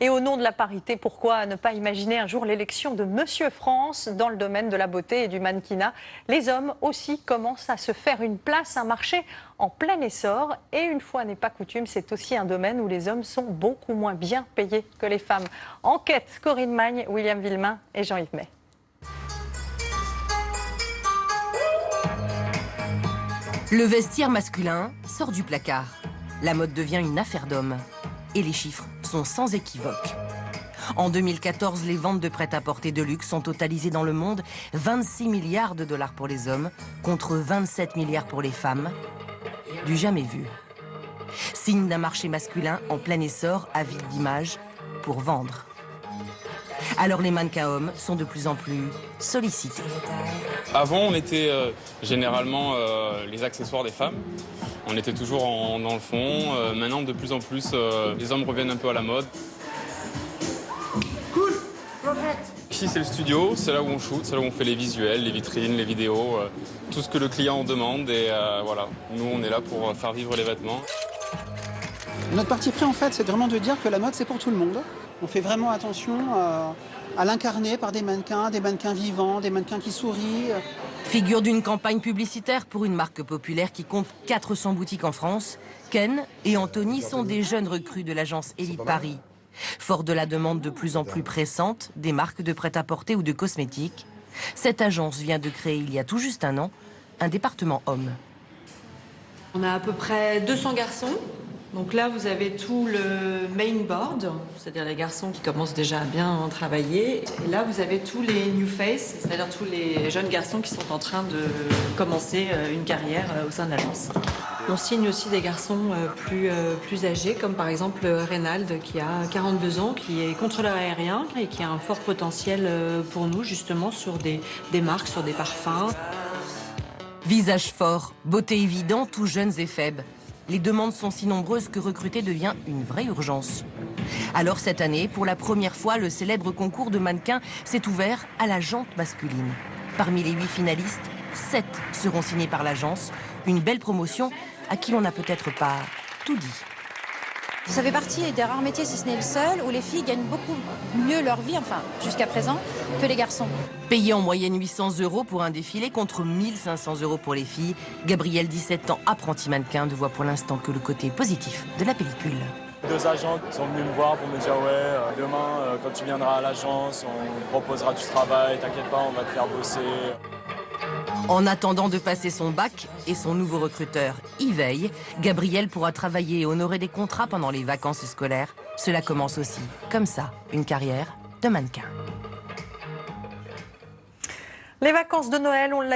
Et au nom de la parité, pourquoi ne pas imaginer un jour l'élection de Monsieur France dans le domaine de la beauté et du mannequinat? Les hommes aussi commencent à se faire une place, un marché en plein essor. Et une fois n'est pas coutume, c'est aussi un domaine où les hommes sont beaucoup moins bien payés que les femmes. Enquête, Corinne Magne, William Villemain et Jean-Yves May. Le vestiaire masculin sort du placard. La mode devient une affaire d'hommes. Et les chiffres sont sans équivoque. En 2014, les ventes de prêt-à-porter de luxe sont totalisées dans le monde 26 milliards de dollars pour les hommes, contre 27 milliards pour les femmes. Du jamais vu. Signe d'un marché masculin en plein essor, avide d'images, pour vendre. Alors les mannequins hommes sont de plus en plus sollicités. Avant, on était généralement les accessoires des femmes. On était toujours dans le fond. Maintenant, de plus en plus, les hommes reviennent un peu à la mode. Cool. Ici, c'est le studio, c'est là où on shoot, c'est là où on fait les visuels, les vitrines, les vidéos, tout ce que le client en demande. Et voilà, nous, on est là pour faire vivre les vêtements. Notre parti pris, en fait, c'est vraiment de dire que la mode, c'est pour tout le monde. On fait vraiment attention à l'incarner par des mannequins vivants, des mannequins qui sourient. Figure d'une campagne publicitaire pour une marque populaire qui compte 400 boutiques en France, Ken et Anthony sont des jeunes recrues de l'agence Elite Paris. Fort de la demande de plus en plus pressante des marques de prêt-à-porter ou de cosmétiques, cette agence vient de créer il y a tout juste un an un département hommes. On a à peu près 200 garçons. Donc là, vous avez tout le main board, c'est-à-dire les garçons qui commencent déjà à bien travailler. Et là, vous avez tous les new face, c'est-à-dire tous les jeunes garçons qui sont en train de commencer une carrière au sein de l'agence. On signe aussi des garçons plus âgés, comme par exemple Reynald, qui a 42 ans, qui est contrôleur aérien et qui a un fort potentiel pour nous, justement, sur des marques, sur des parfums. Visage fort, beauté évidente, tous jeunes et faibles. Les demandes sont si nombreuses que recruter devient une vraie urgence. Alors cette année, pour la première fois, le célèbre concours de mannequins s'est ouvert à la jante masculine. Parmi les 8 finalistes, 7 seront signés par l'agence. Une belle promotion à qui l'on n'a peut-être pas tout dit. Ça fait partie des rares métiers, si ce n'est le seul, où les filles gagnent beaucoup mieux leur vie, enfin jusqu'à présent, que les garçons. Payé en moyenne 800 € pour un défilé contre 1500 € pour les filles, Gabrielle, 17 ans, apprenti mannequin, ne voit pour l'instant que le côté positif de la pellicule. 2 agents sont venus me voir pour me dire ouais, demain quand tu viendras à l'agence, on te proposera du travail, t'inquiète pas, on va te faire bosser. En attendant de passer son bac et son nouveau recruteur y veille, Gabrielle pourra travailler et honorer des contrats pendant les vacances scolaires. Cela commence aussi, comme ça, une carrière de mannequin. Les vacances de Noël, on l'a